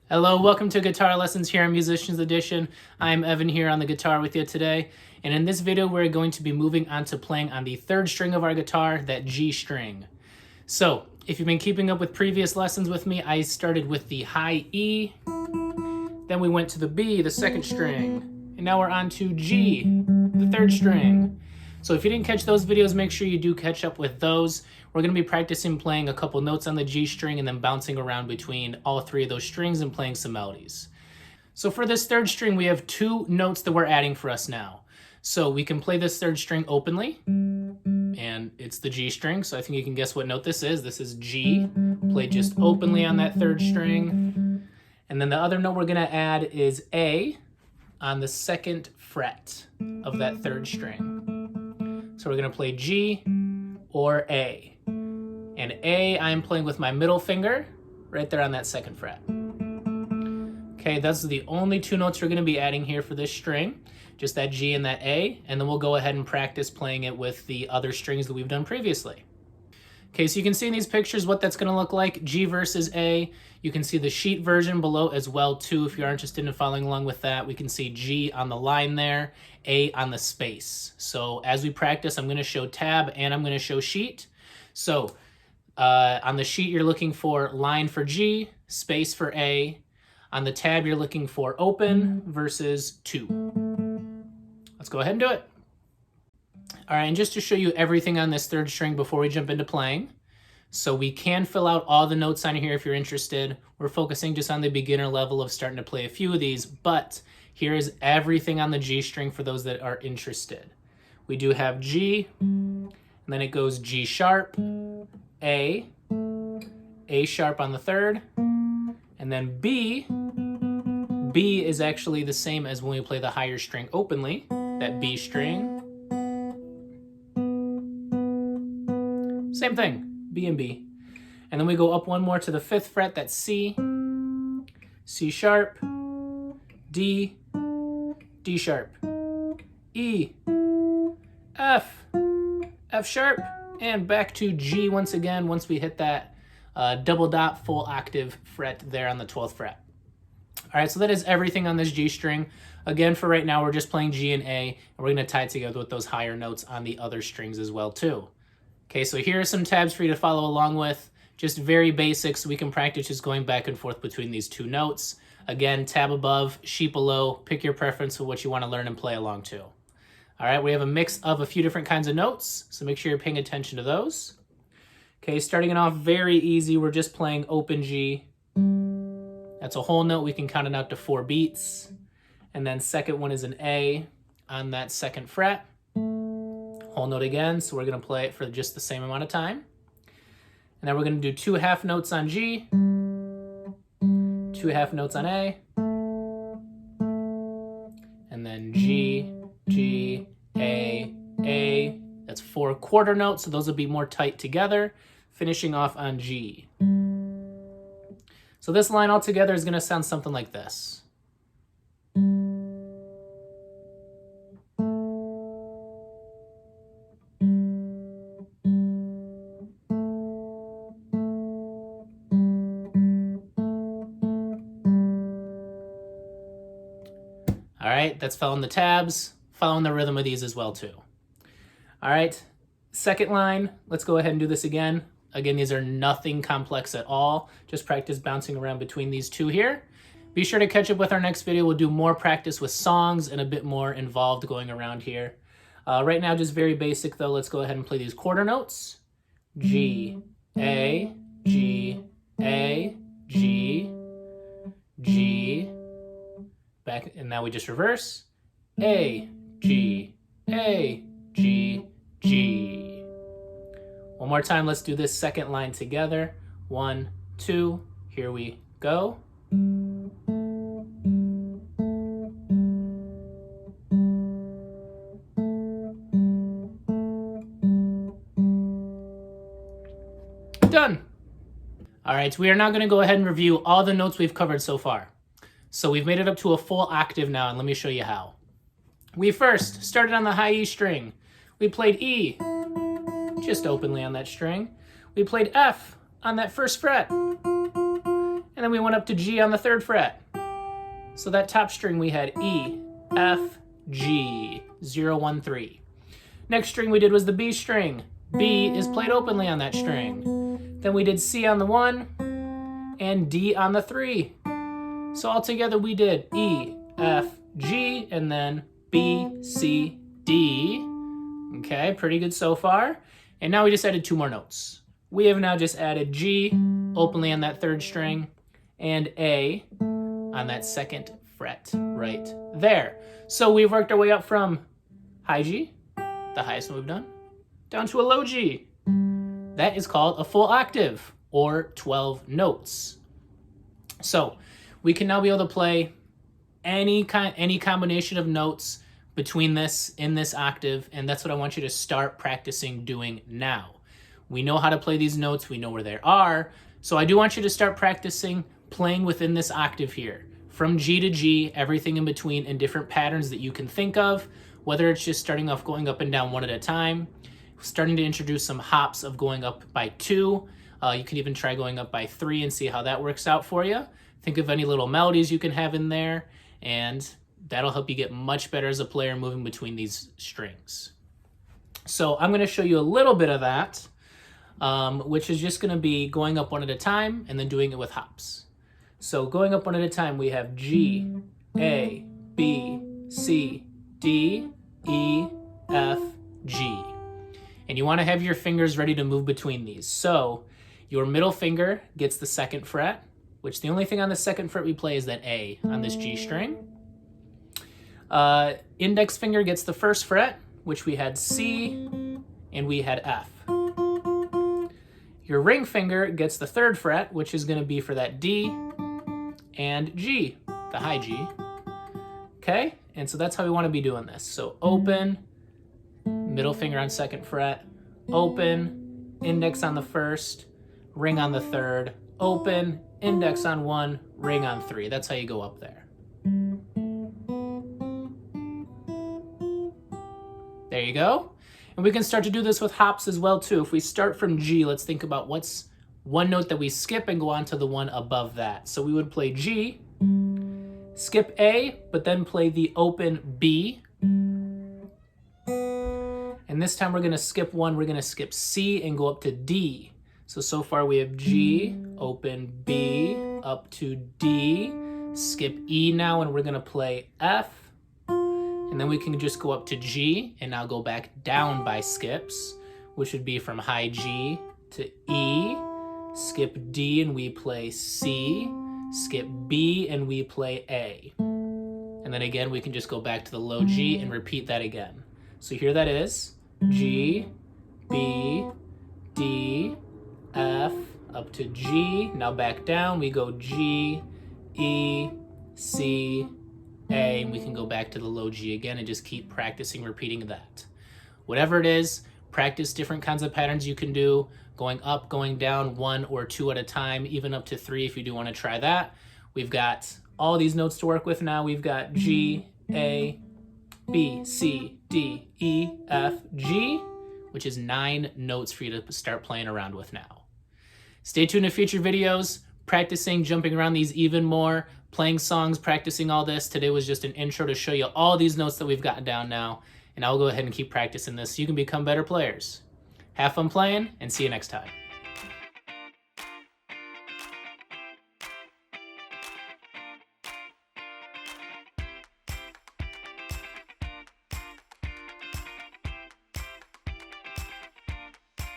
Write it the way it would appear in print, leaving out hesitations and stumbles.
Hello, welcome to Guitar Lessons here on Musicians Edition. I'm Evan here on the guitar with you today. And in this video, we're going to be moving on to playing on the third string of our guitar, that G string. So, if you've been keeping up with previous lessons with me, I started with the high E, then we went to the B, the second string, and now we're on to G, the third string. So if you didn't catch those videos, make sure you do catch up with those. We're going to be practicing playing a couple notes on the G string and then bouncing around between all three of those strings and playing some melodies. So for this third string, we have two notes that we're adding for us now. So we can play this third string openly, and it's the G string, so I think you can guess what note this is. This is G, played just openly on that third string. And then the other note we're going to add is A on the second fret of that third string. So we're going to play G or A. And A, I'm playing with my middle finger right there on that second fret. Okay, those are the only two notes we're going to be adding here for this string, just that G and that A, and then we'll go ahead and practice playing it with the other strings that we've done previously. Okay, so you can see in these pictures what that's going to look like, G versus A. You can see the sheet version below as well too if you're interested in following along with that. We can see G on the line there, A on the space. So as we practice, I'm going to show tab and I'm going to show sheet. So on the sheet, you're looking for line for G, space for A. On the tab, you're looking for open versus 2. Let's go ahead and do it. All right, and just to show you everything on this third string before we jump into playing, so we can fill out all the notes on here if you're interested. We're focusing just on the beginner level of starting to play a few of these, but here is everything on the G string for those that are interested. We do have G, and then it goes G sharp, A sharp on the third, and then B. B is actually the same as when we play the higher string openly, that B string. Same thing, B and B. And then we go up one more to the 5th fret, that's C, C sharp, D, D sharp, E, F, F sharp, and back to G once again once we hit that double dot full octave fret there on the 12th fret. All right, so that is everything on this G string. Again, for right now, we're just playing G and A, and we're going to tie it together with those higher notes on the other strings as well too. Okay, so here are some tabs for you to follow along with. Just very basic, so we can practice just going back and forth between these two notes. Again, tab above, sheet below, pick your preference for what you want to learn and play along to. All right, we have a mix of a few different kinds of notes, so make sure you're paying attention to those. Okay, starting it off very easy, we're just playing open G. That's a whole note, we can count it out to 4 beats. And then second one is an A on that second fret. Whole note again, so we're going to play it for just the same amount of time. And then we're going to do 2 half notes on G, 2 half notes on A, and then G, G, A. That's 4 quarter notes, so those will be more tight together, finishing off on G. So this line altogether is going to sound something like this. All right, that's following the tabs, following the rhythm of these as well too. All right, second line, let's go ahead and do this again. Again, these are nothing complex at all. Just practice bouncing around between these two here. Be sure to catch up with our next video. We'll do more practice with songs and a bit more involved going around here. Right now, just very basic though. Let's go ahead and play these quarter notes. G, A, G, A, G, G. Back, and now we just reverse. A, G, A, G, G. One more time, let's do this second line together. 1, 2, here we go. Done. All right, so we are now going to go ahead and review all the notes we've covered so far. So we've made it up to a full octave now, and let me show you how. We first started on the high E string. We played E, just openly on that string. We played F on that first fret. and then we went up to G on the 3rd fret. So that top string we had E, F, G, 0, 1, 3. Next string we did was the B string. B is played openly on that string. Then we did C on the 1 and D on the 3. So altogether we did E, F, G, and then B, C, D. Okay, pretty good so far. And now we just added 2 more notes. We have now just added G openly on that 3rd string and A on that 2nd fret right there. So we've worked our way up from high G, the highest note we've done, down to a low G. That is called a full octave, or 12 notes. So we can now be able to play any combination of notes between this in this octave, and that's what I want you to start practicing doing now. We know how to play these notes, we know where they are, so I do want you to start practicing playing within this octave here. From G to G, everything in between in different patterns that you can think of, whether it's just starting off going up and down one at a time, starting to introduce some hops of going up by 2. You can even try going up by 3 and see how that works out for you. Think of any little melodies you can have in there, and that'll help you get much better as a player moving between these strings. So I'm going to show you a little bit of that, which is just going to be going up one at a time and then doing it with hops. So going up one at a time, we have G, A, B, C, D, E, F, G. And you want to have your fingers ready to move between these. So your middle finger gets the 2nd fret, which the only thing on the 2nd fret we play is that A on this G string. Index finger gets the 1st fret, which we had C and we had F. Your ring finger gets the 3rd fret, which is going to be for that D and G, the high G. Okay, and so that's how we want to be doing this. So open, middle finger on 2nd fret, open, index on the 1st, ring on the 3rd, open, index on 1, ring on 3. That's how you go up there. There you go. And we can start to do this with hops as well too. If we start from G, let's think about what's one note that we skip and go on to the one above that. So we would play G, skip A, but then play the open B. And this time we're going to skip 1, we're going to skip C and go up to D. So far we have G, open B, up to D, skip E now, and we're going to play F. And then we can just go up to G and now go back down by skips, which would be from high G to E, skip D and we play C, skip B and we play A. And then again, we can just go back to the low G and repeat that again. So here that is, G, B, D, F, up to G. Now back down, we go G, E, C, A, and we can go back to the low G again and just keep practicing repeating that. Whatever it is, practice different kinds of patterns you can do, going up, going down, 1 or 2 at a time, even up to 3 if you do want to try that. We've got all these notes to work with now. We've got G, A, B, C, D, E, F, G, which is 9 notes for you to start playing around with now. Stay tuned to future videos, practicing jumping around these even more, playing songs, practicing all this. Today was just an intro to show you all these notes that we've gotten down now, and I'll go ahead and keep practicing this so you can become better players. Have fun playing, and see you next time.